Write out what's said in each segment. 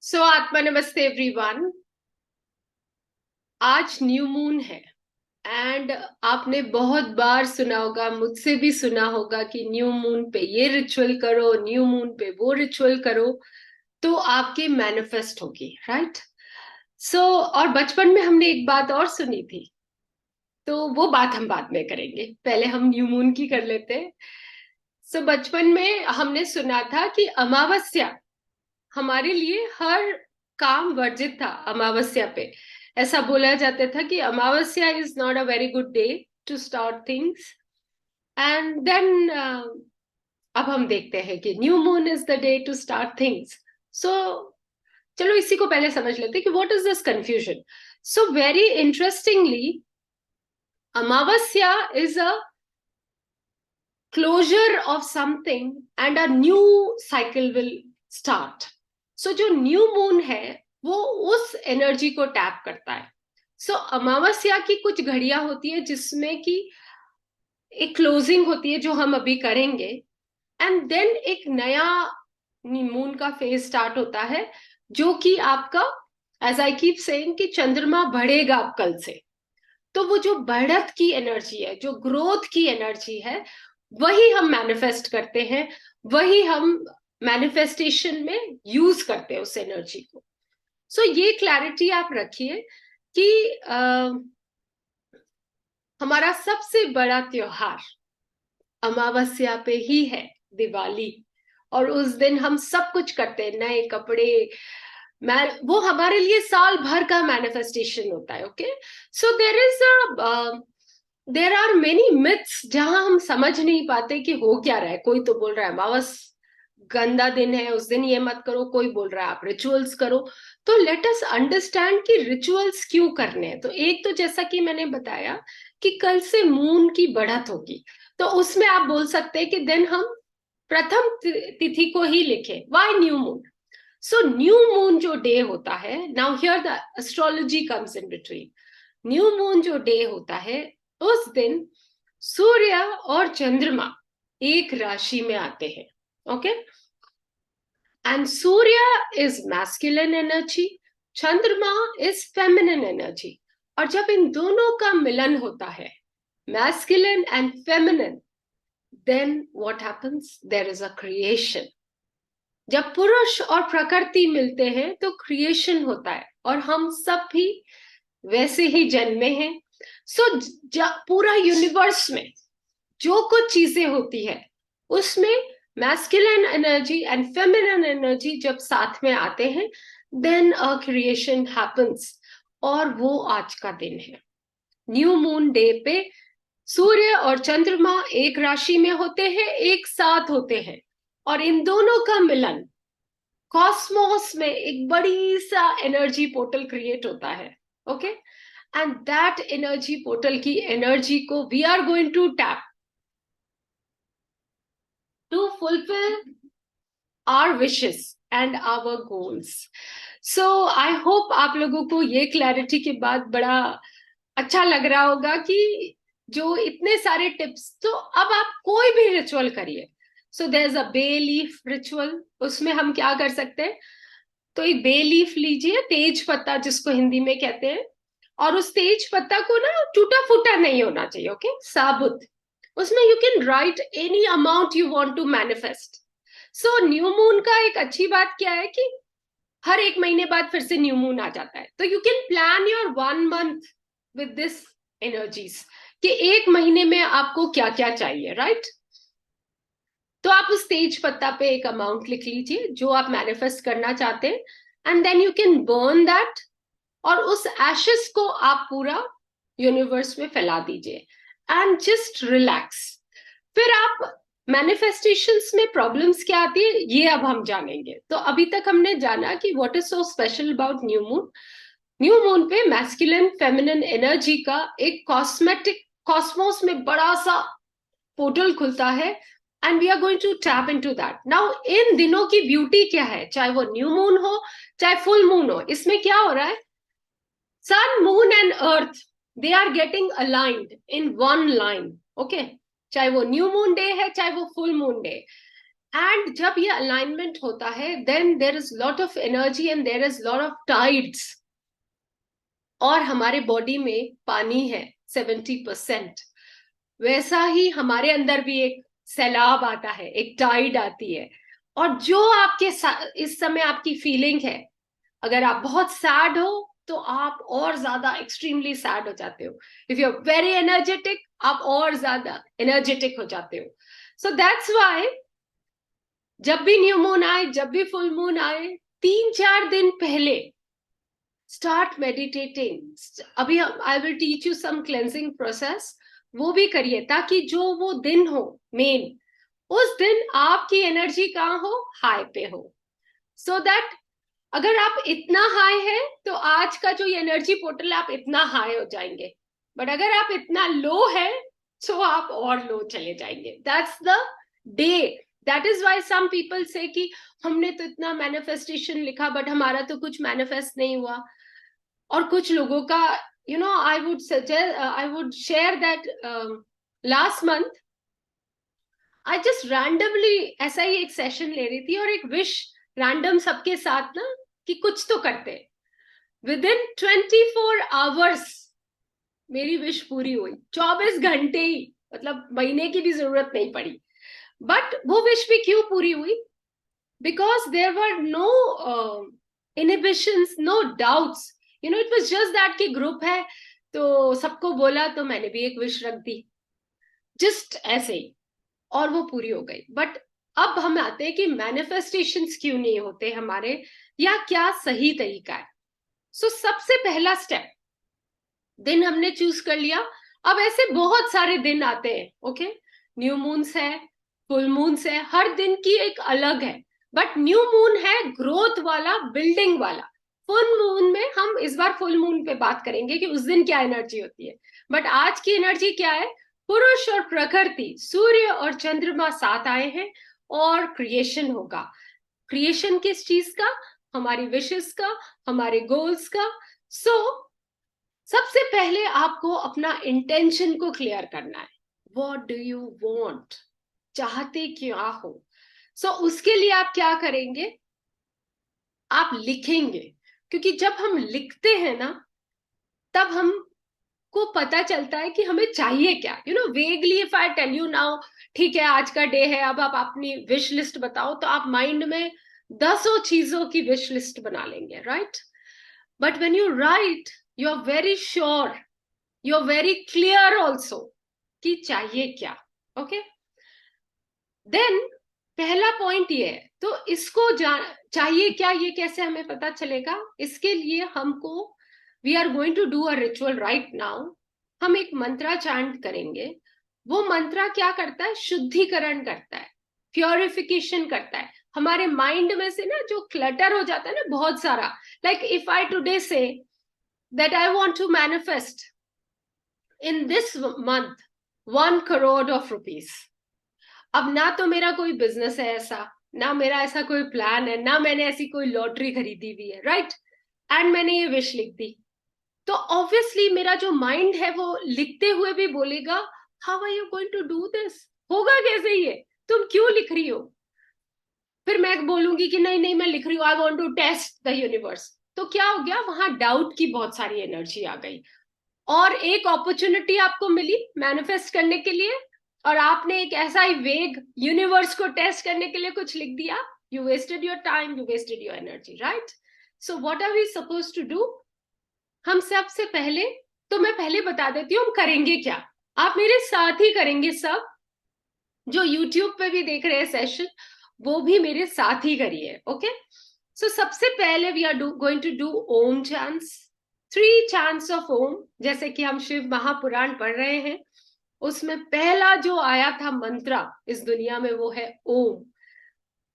सो आत्मा नमस्ते एवरीवन। आज न्यू मून है एंड आपने बहुत बार सुना होगा, मुझसे भी सुना होगा कि न्यू मून पे ये रिचुअल करो, न्यू मून पे वो रिचुअल करो तो आपकी मैनिफेस्ट होगी, राइट? सो और बचपन में हमने एक बात और सुनी थी, तो वो बात हम बाद में करेंगे, पहले हम न्यू मून की कर लेते हैं। सो बचपन में हमने सुना था कि अमावस्या हमारे लिए हर काम वर्जित था। अमावस्या पे ऐसा बोला जाता था कि amavasya is not a very good day to start things. And then अब हम देखते हैं कि new moon is the day to start things. So चलो इसी को पहले समझ लेते हैं कि what is this confusion. So very interestingly, amavasya is a closure of something and a new cycle will start. So जो न्यू मून है वो उस एनर्जी को टैप करता है। सो अमावस्या की कुछ घड़ियां होती है जिसमें कि एक क्लोजिंग होती है जो हम अभी करेंगे, एंड देन एक नया मून का फेज स्टार्ट होता है जो कि आपका, एज आई कीप सेइंग, कि चंद्रमा बढ़ेगा अब कल से। तो वो जो बढ़त की एनर्जी है, जो ग्रोथ की एनर्जी है, वही हम मैनिफेस्ट करते हैं, वही हम मैनिफेस्टेशन में यूज करते हैं उस एनर्जी को। सो ये क्लैरिटी आप रखिए कि हमारा सबसे बड़ा त्योहार अमावस्या पे ही है, दिवाली। और उस दिन हम सब कुछ करते हैं, नए कपड़े। मैं वो हमारे लिए साल भर का मैनिफेस्टेशन होता है। Okay, so there are many myths जहां हम समझ नहीं पाते कि हो क्या रहा है। कोई तो बोल रहा है अमावस गंदा दिन है, उस दिन ये मत करो, कोई बोल रहा है आप रिचुअल्स करो। तो लेट अस अंडरस्टैंड कि रिचुअल्स क्यों करने हैं। तो एक तो जैसा कि मैंने बताया कि कल से मून की बढ़त होगी, तो उसमें आप बोल सकते हैं कि देन हम प्रथम तिथि को ही लिखें। Why new moon? So new moon जो डे होता है, now here the astrology comes in between. New moon जो डे होता है, उस दिन सूर्य और चंद्रमा एक राशि में आते हैं। ओके, एंड सूर्य इज मैस्कुलिन एनर्जी, चंद्रमा इज फेमिनिन एनर्जी। और जब इन दोनों का मिलन होता है, masculine and feminine, then what happens? There is a creation. जब पुरुष और प्रकृति मिलते हैं तो क्रिएशन होता है, और हम सब भी वैसे ही जन्मे हैं। सो पूरा यूनिवर्स में जो कुछ चीजें होती है उसमें masculine energy and feminine energy जब साथ में आते हैं, देन अ क्रिएशन हैपेंस। और वो आज का दिन है। न्यू मून डे पे सूर्य और चंद्रमा एक राशि में होते हैं, एक साथ होते हैं, और इन दोनों का मिलन कॉस्मोस में एक बड़ी सा एनर्जी पोर्टल क्रिएट होता है। Okay, and that energy portal की एनर्जी को we are going to tap to fulfil our wishes and our goals. So I hope आप लोगों को ये क्लैरिटी के बाद बड़ा अच्छा लग रहा होगा कि जो इतने सारे टिप्स, तो अब आप कोई भी रिचुअल करिए। So there is a bay leaf ritual. उसमें हम क्या कर सकते हैं? तो एक बे लीफ लीजिए, तेज पत्ता जिसको हिंदी में कहते हैं, और उस तेज पत्ता को ना टूटा फूटा नहीं होना चाहिए, ओके, साबुत। उसमें you can write any amount you want to manifest. So new moon का एक अच्छी बात क्या है कि हर एक महीने बाद फिर से न्यू मून आ जाता है, तो you can plan your 1 month with this energies कि एक महीने में आपको क्या क्या चाहिए, राइट? तो आप उस तेज पत्ता पे एक अमाउंट लिख लीजिए जो आप मैनिफेस्ट करना चाहते हैं, and then you can burn that. और उस एशेस को आप पूरा यूनिवर्स में फैला दीजिए एंड जस्ट रिलैक्स। फिर आप मैनिफेस्टेशंस में प्रॉब्लम्स क्या आती है ये अब हम जानेंगे। तो अभी तक हमने जाना कि what is so special about new moon. New moon पे मैस्कुलिन फेमिनिन एनर्जी का एक कॉस्मेटिक कॉस्मोस में बड़ा सा पोर्टल खुलता है, and we are going to tap into that. Now इन दिनों की ब्यूटी क्या है, चाहे वो न्यू मून हो चाहे फुल मून हो, इसमें क्या हो रहा है? Sun, moon and earth, they are getting aligned in one line. Okay, चाहे वो न्यू मून डे है चाहे वो फुल मून डे, एंड जब ये अलाइनमेंट होता है, then there is lot of energy and there is lot of tides, और हमारे बॉडी में पानी है 70%, वैसा ही हमारे अंदर भी एक सैलाब आता है, एक टाइड आती है। और जो आपके इस समय आपकी फीलिंग है, अगर आप बहुत सैड हो तो आप और ज्यादा एक्सट्रीमली सैड हो जाते हो। If you are very energetic, आप और ज्यादा एनर्जेटिक हो जाते हो। सो दैट्स व्हाई जब भी न्यू मून आए, जब भी फुल मून आए, 3-4 दिन पहले स्टार्ट मेडिटेटिंग। अभी I will teach you some cleansing process, वो भी करिए, ताकि जो वो दिन हो मेन, उस दिन आपकी एनर्जी कहाँ हो, हाई पे हो। सो दैट अगर आप इतना हाई है तो आज का जो एनर्जी पोर्टल आप इतना हाई हो जाएंगे, बट अगर आप इतना लो है तो आप और लो चले जाएंगे। That's the day. That is why some people say कि हमने तो इतना मैनिफेस्टेशन लिखा बट हमारा तो कुछ मैनिफेस्ट नहीं हुआ। और कुछ लोगों का, you know, I would suggest, I would share that last month I just randomly ऐसा ही एक सेशन ले रही थी और एक विश रैंडम सबके साथ ना कि कुछ तो करते। विद इन 24 आवर्स मेरी विश पूरी हुई, 24 घंटे ही, मतलब महीने की भी जरूरत नहीं पड़ी। बट वो विश भी क्यों पूरी हुई? Because there were no inhibitions, no doubts, you know, it was just that कि ग्रुप है तो सबको बोला तो मैंने भी एक विश रख दी, जस्ट ऐसे ही, और वो पूरी हो गई। बट अब हम आते हैं कि मैनिफेस्टेशंस क्यों नहीं होते हमारे, या क्या सही तरीका है। सो सबसे पहला स्टेप, दिन हमने चूज कर लिया। अब ऐसे बहुत सारे दिन आते हैं, ओके, न्यू मून्स है, फुल मून्स है, हर दिन की एक अलग है। बट न्यू मून है ग्रोथ वाला, बिल्डिंग वाला। फुल मून में हम इस बार फुल मून पे बात करेंगे कि उस दिन क्या एनर्जी होती है। बट आज की एनर्जी क्या है? पुरुष और प्रकृति, सूर्य और चंद्रमा साथ आए हैं और क्रिएशन होगा। क्रिएशन किस चीज का? हमारी विशेस का, हमारे गोल्स का। सो सबसे पहले आपको अपना इंटेंशन को क्लियर करना है। What do you want? चाहते क्या हो? सो उसके लिए आप क्या करेंगे? आप लिखेंगे, क्योंकि जब हम लिखते हैं ना, तब हमको पता चलता है कि हमें चाहिए क्या। You know, vaguely if I tell you now, ठीक है आज का डे है, अब आप अपनी विश लिस्ट बताओ, तो आप माइंड में दसों चीजों की विश लिस्ट बना लेंगे, right? But when you write, you are very sure, you are very clear also कि चाहिए क्या। ओके, देन पहला पॉइंट ये है, तो इसको चाहिए क्या, ये कैसे हमें पता चलेगा? इसके लिए हमको, we are going to do a ritual right now. हम एक मंत्रा चांट करेंगे। वो मंत्रा क्या करता है? शुद्धिकरण करता है, प्योरिफिकेशन करता है हमारे माइंड में से ना, जो क्लटर हो जाता है ना बहुत सारा। Like if I today say that I want to manifest in this month 1 crore of rupees. अब ना तो मेरा कोई बिजनेस है ऐसा, ना मेरा ऐसा कोई प्लान है, ना मैंने ऐसी कोई लॉटरी खरीदी हुई है, राइट? एंड मैंने ये विश लिख दी, तो ऑब्वियसली मेरा जो माइंड है वो लिखते हुए भी बोलेगा, how are you going to do this? होगा कैसे ये? तुम क्यों लिख रही हो? फिर मैं बोलूंगी कि नहीं नहीं मैं लिख रही हूँ, I want to test the universe. तो क्या हो गया? वहां डाउट की बहुत सारी एनर्जी आ गई, और एक अपॉर्चुनिटी आपको मिली मैनिफेस्ट करने के लिए, और आपने एक ऐसा ही वेग यूनिवर्स को टेस्ट करने के लिए कुछ लिख दिया। You wasted your time, you wasted your energy, right? So what are we suppose to do? हम सबसे पहले, तो मैं पहले बता देती हूँ हम करेंगे क्या। आप मेरे साथ ही करेंगे, सब जो यूट्यूब पे भी देख रहे हैं सेशन, वो भी मेरे साथ ही करिए, ओके? सो सबसे पहले we are going to do Om chants, 3 chants of Om. जैसे कि हम शिव महापुराण पढ़ रहे हैं, उसमें पहला जो आया था मंत्र इस दुनिया में, वो है ओम,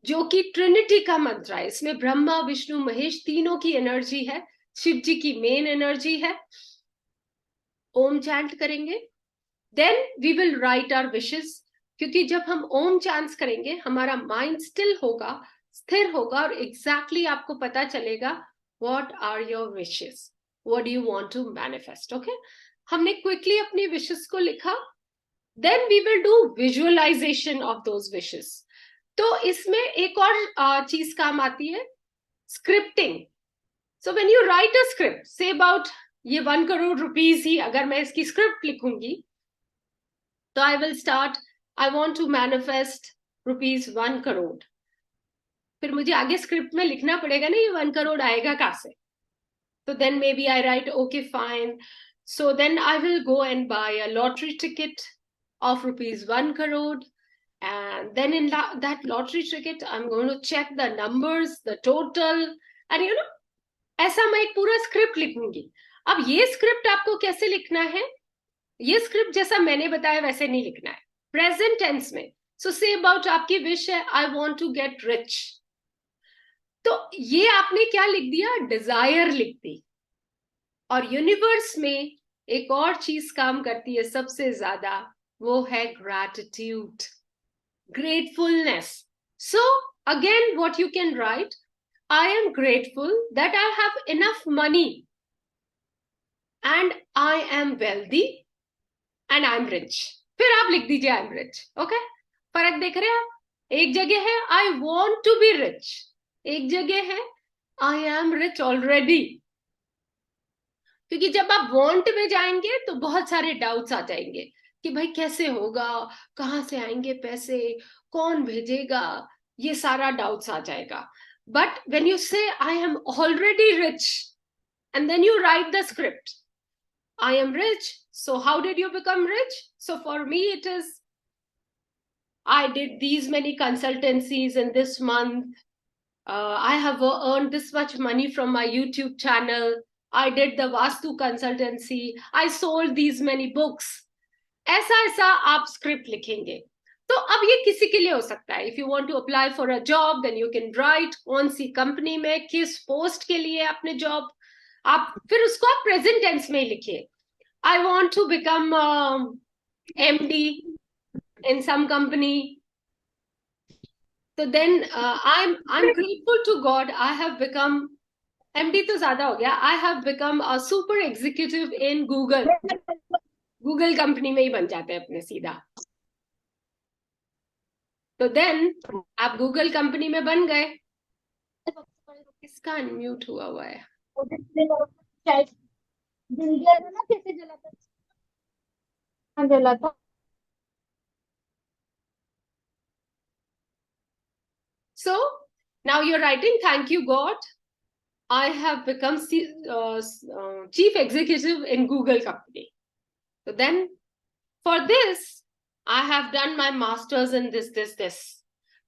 जो कि ट्रिनिटी का मंत्र है। इसमें ब्रह्मा विष्णु महेश तीनों की एनर्जी है, शिव जी की मेन एनर्जी है। ओम चैंट करेंगे, then we will write our wishes, क्योंकि जब हम ओम चैंट करेंगे हमारा माइंड स्टिल होगा, स्थिर होगा, और एग्जैक्टली आपको पता चलेगा what are your wishes, what do you want to manifest. Okay, हमने क्विकली अपनी विशेस को लिखा, then we will do visualization of those wishes. तो इसमें एक और चीज काम आती है, scripting. So when you right a script, say about ये 1 करोड़ रुपीज ही अगर मैं इसकी स्क्रिप्ट लिखूंगी, तो I will start, I want to manifest ₹1 crore. फिर मुझे आगे स्क्रिप्ट में लिखना पड़ेगा ना ये 1 करोड़ आएगा कहाँ से. तो then maybe I write, okay fine, so then I will go and buy a lottery ticket of ₹1 crore, and then in that lottery ticket I'm going to check the numbers, the total, and ऐसा मैं एक पूरा script लिखूंगी. अब ये script आपको कैसे लिखना है, ये स्क्रिप्ट जैसा मैंने बताया वैसे नहीं लिखना है, प्रेजेंट टेंस में. सो से अबाउट आपकी विश है, I want to get rich. तो ये आपने क्या लिख दिया, डिजायर लिख दी. और यूनिवर्स में एक और चीज काम करती है सबसे ज्यादा, वो है gratitude, gratefulness. So again what you can right, I am grateful that I have enough money and I am wealthy and I am rich. फिर आप लिख दीजिए आई एम रिच. ओके, फर्क देख रहे हैं आप. एक जगह है I want to be rich, एक जगह है आई एम रिच ऑलरेडी. क्योंकि जब आप वांट में जाएंगे तो बहुत सारे डाउट्स आ जाएंगे कि भाई कैसे होगा, कहाँ से आएंगे पैसे, कौन भेजेगा, ये सारा डाउट्स आ जाएगा. But when you say I am already rich and then you write the script, I am rich, so how did you become rich? So for me it is, I did these many consultancies in this month, I have earned this much money from my YouTube channel, I did the Vastu consultancy, I sold these many books. ऐसा ऐसा आप script लिखेंगे. तो अब ये किसी के लिए हो सकता है, if you want to apply for a job then you can write कौन सी कंपनी में किस पोस्ट के लिए आपने जॉब, आप फिर उसको आप प्रेजेंट टेंस में ही लिखिए. I want to become MD in some company. तो then I'm grateful to God I have become MD, तो ज्यादा हो गया, I have become a super executive in Google. Google company में ही बन जाते हैं अपने सीधा. तो देन आप गूगल कंपनी में बन गए. किसका अनम्यूट हुआ है? जला था. So now you're writing, thank you God, I have become chief executive in Google company. So then for this I have done my masters in this.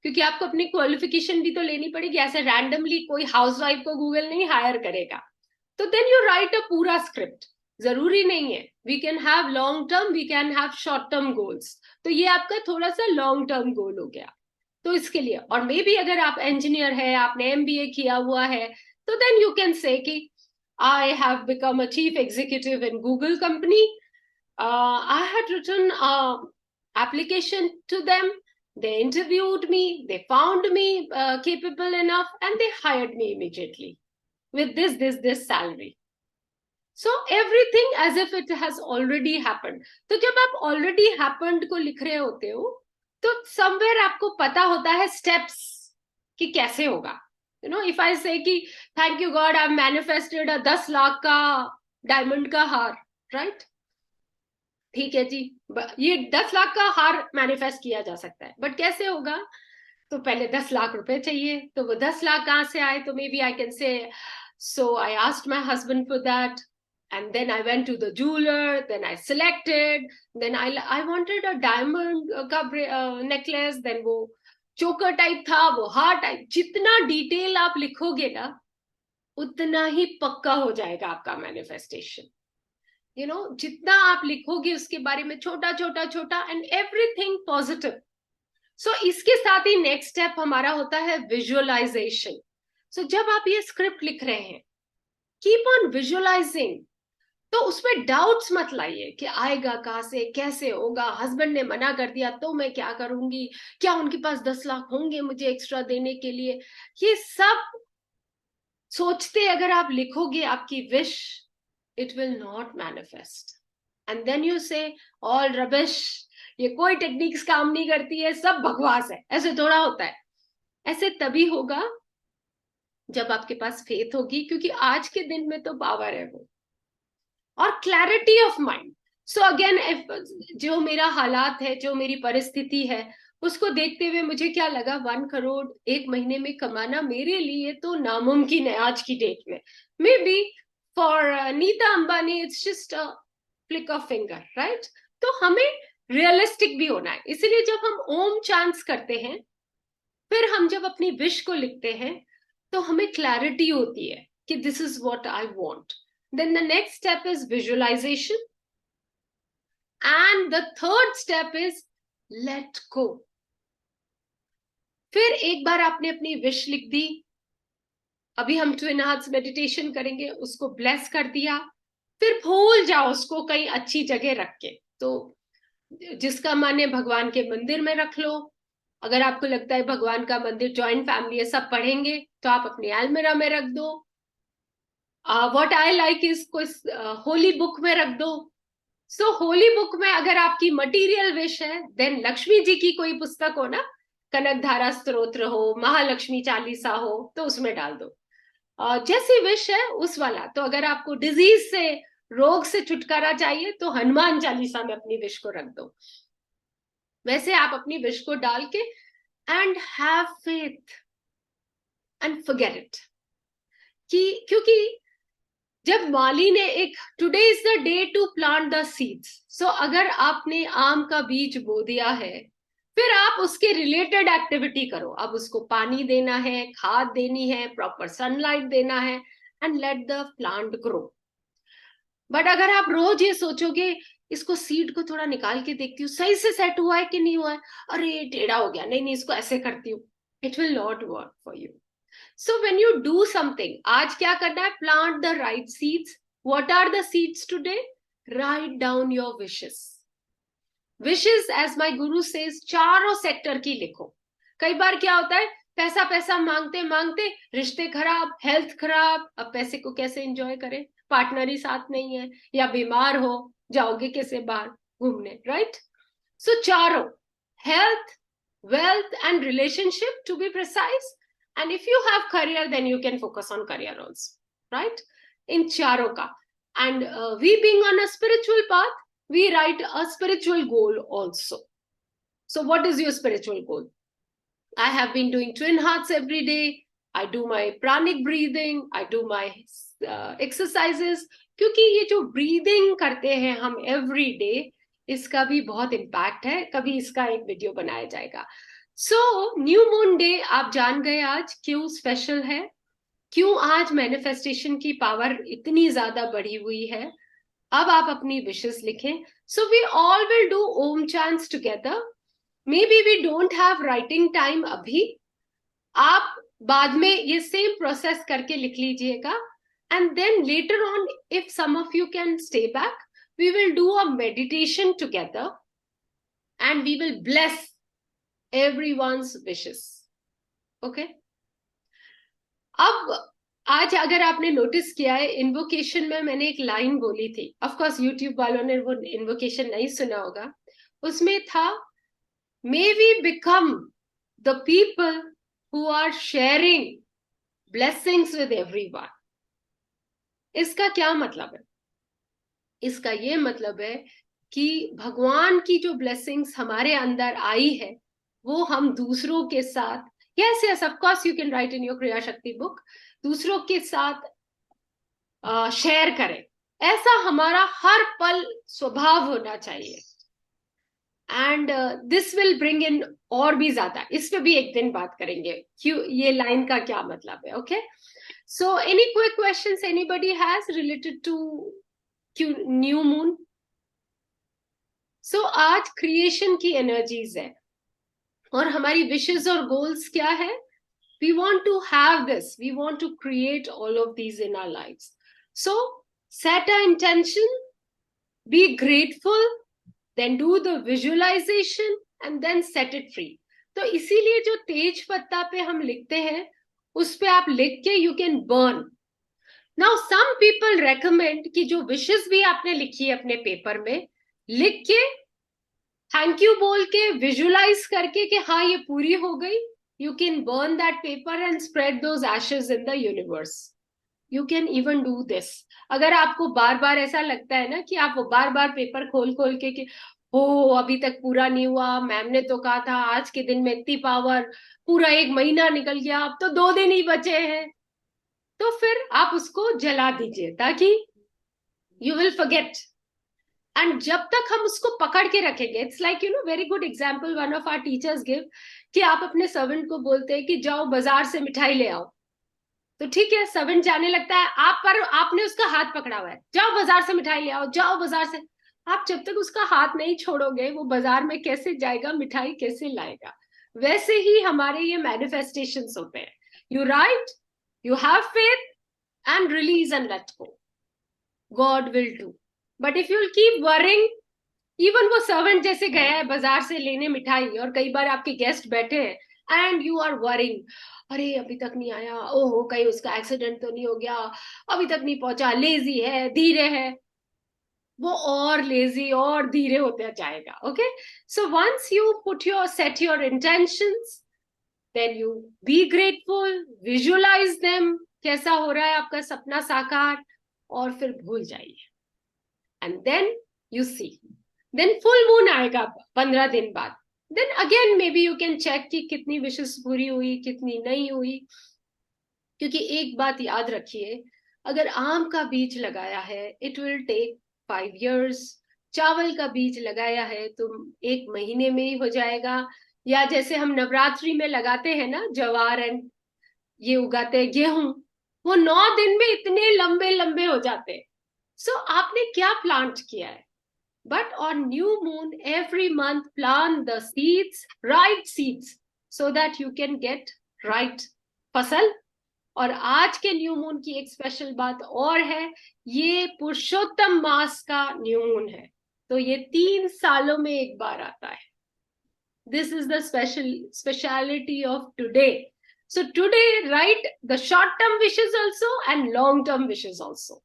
क्योंकि आपको अपनी क्वालिफिकेशन भी तो लेनी पड़ेगी, ऐसे रैंडमली कोई हाउसवाइफ को गूगल नहीं हायर करेगा. तो देन यू राइट अ पूरा स्क्रिप्ट. जरूरी नहीं है, we can have long term, we can have short term goals. तो ये आपका थोड़ा सा लॉन्ग टर्म गोल हो गया. तो इसके लिए, और मे बी अगर आप इंजीनियर है, आपने MBA किया हुआ है, तो देन यू कैन से कि I have become a chief executive in Google company, I had written application to them, they interviewed me, they found me capable enough and they hired me immediately with this salary. So everything as if it has already happened. तो जब आप already happened को लिख रहे होते हो तो somewhere आपको पता होता है steps कि कैसे होगा. if I say कि thank you God I've manifested a 10 lakh का डायमंड का हार, right? ठीक है जी, ये 10 लाख का हार मैनिफेस्ट किया जा सकता है, बट कैसे होगा? तो पहले 10 लाख रुपए चाहिए, तो वो 10 लाख कहाँ से आए? तो may be I can say, so I asked my husband for that, and then I went to the jeweler, then I selected, then I wanted a diamond का necklace, then वो चोकर टाइप था, वो हार टाइप. जितना detail आप लिखोगे ना उतना ही पक्का हो जाएगा आपका मैनिफेस्टेशन. जितना आप लिखोगे उसके बारे में छोटा छोटा छोटा, एंड एवरीथिंग पॉजिटिव. सो इसके साथ ही नेक्स्ट स्टेप हमारा होता है विजुअलाइजेशन. सो जब आप ये स्क्रिप्ट लिख रहे हैं, कीप ऑन विजुअलाइजिंग. तो उसमें डाउट्स मत लाइए कि आएगा कहाँ से, कैसे होगा, हस्बैंड ने मना कर दिया तो मैं क्या करूंगी, क्या उनके पास 10 लाख होंगे मुझे एक्स्ट्रा देने के लिए. ये सब सोचते अगर आप लिखोगे आपकी wish, it will not manifest. And then you say all rubbish, ये कोई टेक्निक्स काम नहीं करती है, सब बकवास है, ऐसे थोड़ा होता है। ऐसे तभी होगा जब आपके पास फेथ होगी, क्योंकि आज के दिन में तो पावर है वो, और clarity of mind. So again, जो मेरा हालात है, जो मेरी परिस्थिति है, उसको देखते हुए मुझे क्या लगा, 1 करोड़ एक महीने में कमाना मेरे लिए तो नामुमकिन है आज की डेट में। Maybe for Nita Ambani it's just a flick of finger, right? तो हमें रियलिस्टिक भी होना है। इसलिए जब हम ओम चांस करते हैं, फिर हम जब अपनी विश को लिखते हैं, तो हमें क्लैरिटी होती है कि this is what I want. Then the next step is visualization, and the third step is let go. फिर एक बार आपने अपनी विश लिख दी, अभी हम ट्विन हार्ट्स मेडिटेशन करेंगे, उसको ब्लेस कर दिया, फिर भूल जाओ उसको कहीं अच्छी जगह रख के। तो जिसका मन है भगवान के मंदिर में रख लो। अगर आपको लगता है भगवान का मंदिर जॉइंट फैमिली है, सब पढ़ेंगे, तो आप अपनी अलमीरा में रख दो। व्हाट आई लाइक इज कोई होली बुक में रख दो। सो होली बुक में अगर आपकी मटीरियल विश है, देन लक्ष्मी जी की कोई पुस्तक हो ना, कनक धारा स्तोत्र हो, महालक्ष्मी चालीसा हो, तो उसमें डाल दो। जैसी विश है उस वाला। तो अगर आपको डिजीज से, रोग से छुटकारा चाहिए, तो हनुमान चालीसा में अपनी विश को रख दो। वैसे आप अपनी विश को डाल के and have faith and forget it. क्योंकि जब माली ने एक, today is the day to plant the seeds. So अगर आपने आम का बीज बो दिया है, फिर आप उसके रिलेटेड एक्टिविटी करो। अब उसको पानी देना है, खाद देनी है, प्रॉपर सनलाइट देना है, and let the plant grow. But अगर आप रोज ये सोचोगे, इसको सीड को थोड़ा निकाल के देखती हूँ सही से सेट हुआ है कि नहीं हुआ है, अरे टेढ़ा हो गया, नहीं नहीं इसको ऐसे करती हूँ, it will not work for you. So when you do something, आज क्या करना है, plant the right seeds. What are the seeds today? Write down your wishes. Wishes, as my guru says, चारों सेक्टर की लिखो। कई बार क्या होता है, पैसा पैसा मांगते मांगते रिश्ते खराब, हेल्थ खराब, अब पैसे को कैसे एंजॉय करें, पार्टनर ही साथ नहीं है, या बीमार हो, जाओगे कैसे बाहर घूमने, राइट? सो चारों, health, wealth and relationship to be precise, and if you have career then you can focus on career also, right? In चारों का। And we being on a spiritual path, we write a spiritual goal also. So what is your spiritual goal? I have been doing twin hearts every day, I do my pranic breathing, I do my exercises, क्योंकि ये जो breathing करते हैं हम every day, इसका भी बहुत impact है। कभी इसका एक वीडियो बनाया जाएगा। सो न्यू मून डे आप जान गए आज क्यों स्पेशल है, क्यों आज मैनिफेस्टेशन की पावर इतनी ज्यादा बढ़ी हुई है। अब आप अपनी विशेस लिखें। So we all will do Om chants together. Maybe we don't have writing time अभी, आप बाद में ये सेम प्रोसेस करके लिख लीजिएगा, and then later on if some of you can stay back, we will do a meditation together and we will bless everyone's wishes. Okay? अब आज अगर आपने नोटिस किया है, इन्वोकेशन में मैंने एक लाइन बोली थी, ऑफ कोर्स यूट्यूब वालों ने वो इन्वोकेशन नहीं सुना होगा। उसमें था, may we become the people who are sharing blessings with everyone. इसका क्या मतलब है? इसका ये मतलब है कि भगवान की जो ब्लेसिंग्स हमारे अंदर आई है, वो हम दूसरों के साथ, yes yes of course you can right in your क्रिया शक्ति बुक, दूसरों के साथ शेयर करें। ऐसा हमारा हर पल स्वभाव होना चाहिए, and this will bring in और भी ज्यादा। इस पे भी एक दिन बात करेंगे क्यों, ये लाइन का क्या मतलब है। Okay, so any quick questions anybody has related to new moon? So आज क्रिएशन की एनर्जीज है, और हमारी विशेस और गोल्स क्या है? We want to have this, we want to create all of these in our lives. So set a intention, be grateful, then do the visualisation and then set it free. तो इसीलिए जो तेज पत्ता पे हम लिखते हैं, उस पे आप लिख के you can burn. Now some people recommend कि जो विशेस भी आपने लिखी है अपने पेपर में, लिख के थैंक यू बोल के, विजुलाइज करके कि हाँ ये पूरी हो गई, you can burn that paper and spread those Ashes in the universe. You can even do this. अगर आपको बार बार ऐसा लगता है ना कि आप वो बार बार पेपर खोल खोल के कि हो अभी तक पूरा नहीं हुआ, मैम ने तो कहा था आज के दिन में इतनी पावर, पूरा एक महीना निकल गया, अब तो 2 दिन ही बचे हैं, तो फिर आप उसको जला दीजिए ताकि यू विल फॉरगेट. एंड जब तक हम उसको पकड़ के रखेंगे, it's like very good example one of our teachers give, कि आप अपने सर्वेंट को बोलते हैं कि जाओ बाजार से मिठाई ले आओ. तो ठीक है, सर्वेंट जाने लगता है, आप पर आपने उसका हाथ पकड़ा हुआ है, जाओ बाजार से मिठाई ले आओ, जाओ बाजार से. आप जब तक उसका हाथ नहीं छोड़ोगे, वो बाजार में कैसे जाएगा, मिठाई कैसे लाएगा. वैसे ही हमारे ये मैनिफेस्टेशंस होते हैं. You write, you have faith and release and let go, God will do. But if you will keep worrying, even वो सर्वेंट जैसे गया है बाजार से लेने मिठाई, और कई बार आपके गेस्ट बैठे हैं एंड यू आर वरिंग, अरे अभी तक नहीं आया, ओहो कहीं उसका एक्सीडेंट तो नहीं हो गया, अभी तक नहीं पहुंचा, लेजी है, धीरे है, वो और लेजी और धीरे होते जाएगा. Okay, so once you put your set your intentions, then you be grateful, visualise them, कैसा हो रहा है आपका सपना साकार, और फिर भूल जाइए. And then you see, then full moon आएगा 15 दिन बाद, then again may be you can check कि कितनी विशेष पूरी हुई, कितनी नहीं हुई. क्योंकि एक बात याद रखिए, अगर आम का बीज लगाया है इट विल टेक 5 years, चावल का बीज लगाया है तो 1 महीने में ही हो जाएगा. या जैसे हम नवरात्रि में लगाते हैं ना जवार एंड ये उगाते हैं गेहूं, वो 9 दिन में इतने लंबे लंबे हो जाते हैं. सो आपने क्या प्लांट किया है. But on new moon, every month plant the seeds, right seeds, so that you can get right फसल. और आज के न्यू मून की एक स्पेशल बात और है, ये पुरुषोत्तम मास का न्यू मून है, तो ये 3 सालों में एक बार आता है. This is the speciality of today. So today right the short term wishes also and long term wishes also.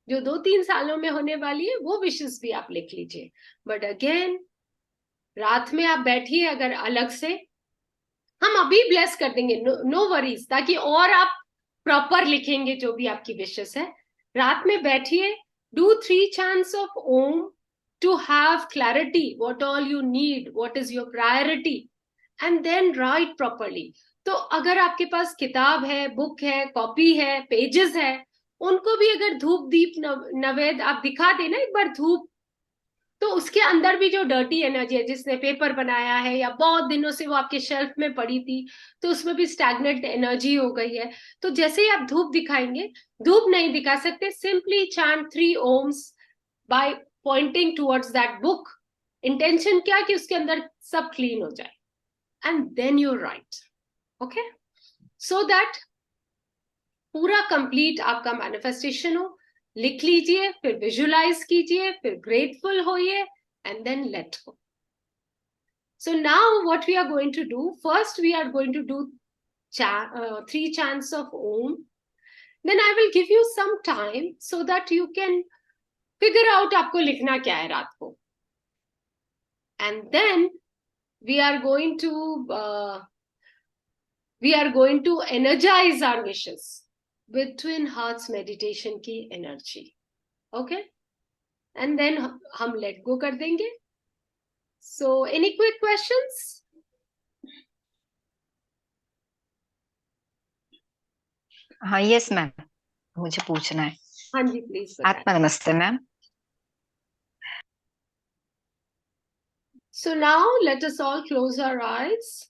जो 2-3 सालों में होने वाली है वो विशेष भी आप लिख लीजिए. बट अगेन, रात में आप बैठिए अगर अलग से, हम अभी ब्लेस कर देंगे, नो वरीज, ताकि और आप प्रॉपर लिखेंगे जो भी आपकी विशेष है. रात में बैठिए, do 3 chants of Om to have clarity what all you need, what is your priority, and then write properly. तो अगर आपके पास किताब है, बुक है, कॉपी है, पेजेस है, उनको भी अगर धूप दीप नवेद आप दिखा देना एक बार धूप, तो उसके अंदर भी जो डर्टी एनर्जी है, जिसने पेपर बनाया है या बहुत दिनों से वो आपके शेल्फ में पड़ी थी, तो उसमें भी स्टैग्नेंट एनर्जी हो गई है. तो जैसे ही आप धूप दिखाएंगे, धूप नहीं दिखा सकते, simply chant 3 ohms by pointing towards that book. Intention क्या कि उसके अंदर सब क्लीन हो जाए, and then you write. Okay, so that पूरा कंप्लीट आपका मैनिफेस्टेशन हो. लिख लीजिए, फिर विजुलाइज कीजिए, फिर ग्रेटफुल होइए, and then let go. So now what we are going to do, first we are going to do 3 chants of Om. Then I will give you some time so that you can figure out आपको लिखना क्या है रात को. And then we are going to energize our wishes with twin hearts meditation की energy. Okay? And then हम let go कर देंगे. So any quick questions? हाँ यस मैम, मुझे पूछना है. हाँ जी प्लीज बताएं. आत्मा नमस्ते ma'am. So now let us all close our eyes.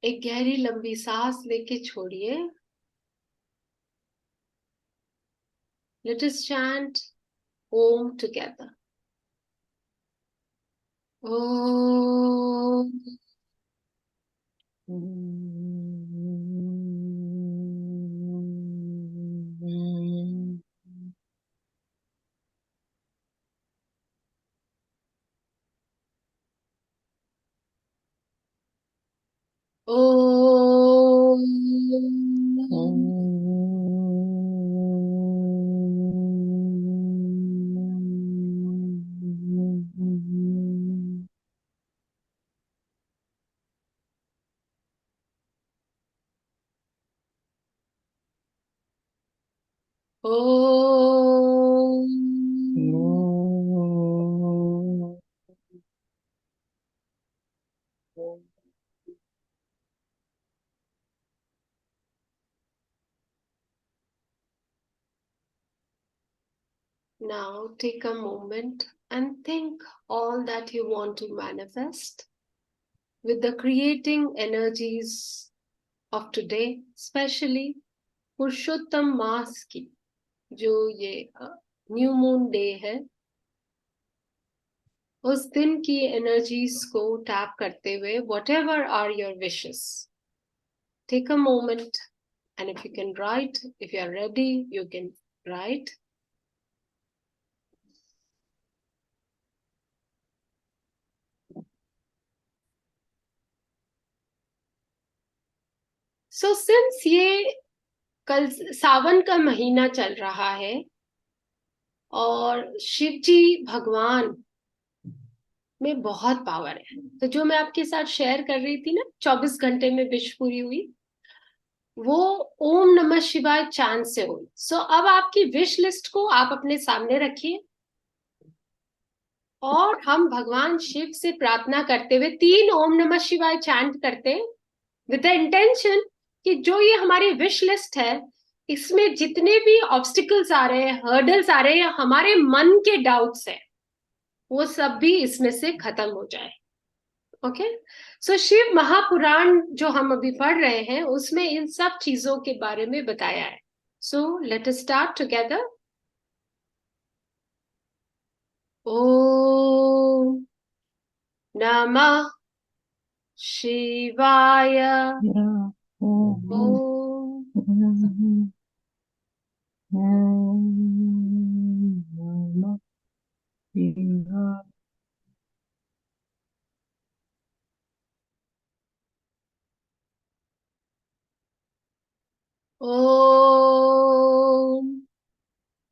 एक गहरी लंबी सांस लेके छोड़िए. Let us chant Om together. Om. Om. Now take a moment and think all that you want to manifest with the creating energies of today, especially पुरुषोत्तम मास की जो ये new moon day है, उस दिन की एनर्जीज को टैप करते हुए whatever are your wishes, take a moment and if you can write, if you are ready, you can write. So since ये कल सावन का महीना चल रहा है और शिव जी भगवान में बहुत पावर है, तो जो मैं आपके साथ शेयर कर रही थी ना 24 घंटे में विश पूरी हुई, वो ओम नमः शिवाय चांद से हुई. सो अब आपकी विश लिस्ट को आप अपने सामने रखिए और हम भगवान शिव से प्रार्थना करते हुए 3 ओम नमः शिवाय चैंट करते हैं विद द इंटेंशन कि जो ये हमारी विश लिस्ट है, इसमें जितने भी ऑब्स्टिकल्स आ रहे हैं, हर्डल्स आ रहे हैं, हमारे मन के डाउट्स है, वो सब भी इसमें से खत्म हो जाए. ओके, सो शिव महापुराण जो हम अभी पढ़ रहे हैं उसमें इन सब चीजों के बारे में बताया है. So let us start together. Om नमः शिवाय. ओम ओम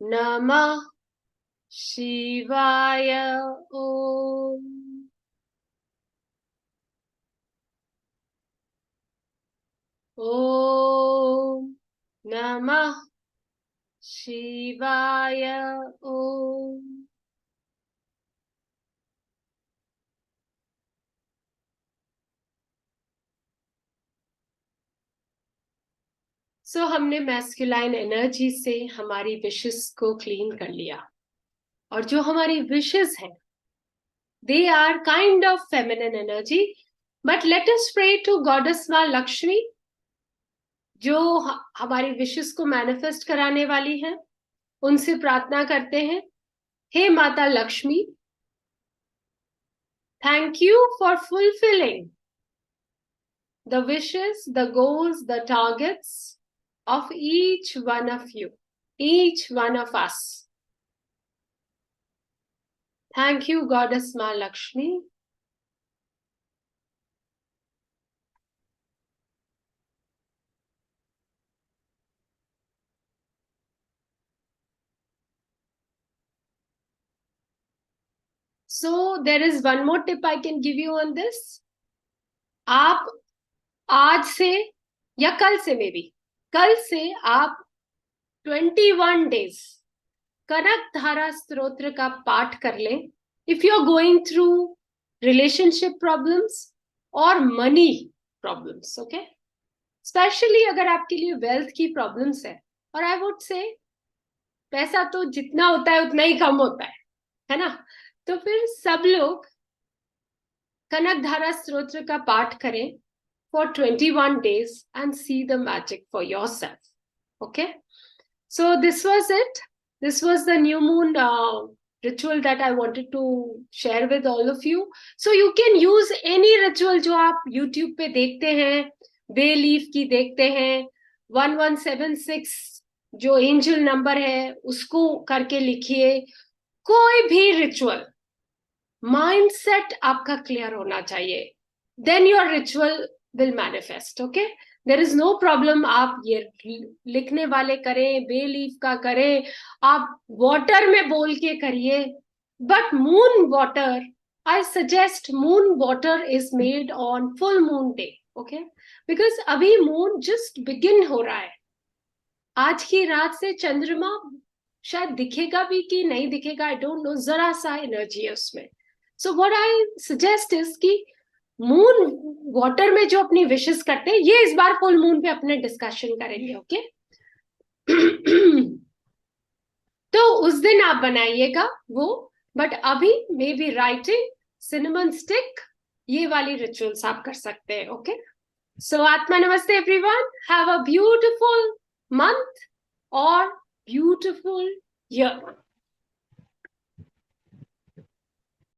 नमः शिवाय. ओम ओम नमः शिवाय. ओम सो हमने मैस्कुलाइन एनर्जी से हमारी विशेस को क्लीन कर लिया और जो हमारी विशेस हैं they are kind of feminine energy, but let us pray to goddess माँ लक्ष्मी जो हमारी विशेस को मैनिफेस्ट कराने वाली है. उनसे प्रार्थना करते हैं, हे माता Lakshmi, thank you for fulfilling the wishes, the goals, the targets of each one of you, each one of us. Thank you, Goddess Ma Lakshmi. So there is one more tip I can give you on this. आप आज से या कल से, may be कल से आप 21 days कनक धारा स्तोत्र का पाठ कर लें. If you are going through relationship problems और मनी प्रॉब्लम्स, ओके, स्पेशली अगर आपके लिए वेल्थ की प्रॉब्लम्स है, और आई वुड से पैसा तो जितना होता है उतना ही कम होता है ना, तो फिर सब लोग कनक धारा स्तोत्र का पाठ करें for 21 days and see the magic for yourself. Okay, so this was it. This was the new moon ritual that I wanted to share with all of you. So you can use any ritual जो आप YouTube पे देखते हैं, bay leaf की देखते हैं, 1176 जो angel number है उसको करके लिखिए. कोई भी रिचुअल, माइंडसेट आपका क्लियर होना चाहिए, then your ritual will manifest. Okay, there is no problem. आप ये लिखने वाले करें, बे लीफ का करें, आप वाटर में बोल के करिए, but moon water, I suggest moon water is made on full moon day. Okay, because अभी moon just begin हो रहा है, आज की रात से चंद्रमा शायद दिखेगा भी कि नहीं दिखेगा, आई डोंट नो, जरा सा एनर्जी है उसमें. So what I suggest is कि मून वाटर में जो अपनी विशेस करते हैं, ये इस बार फुल मून पे अपने डिस्कशन करेंगे. ओके तो उस दिन आप बनाइएगा वो. बट अभी may be writing, cinnamon stick, ये वाली रिचुअल्स आप कर सकते हैं. ओके सो आत्मा नमस्ते everyone, have a beautiful month or beautiful year.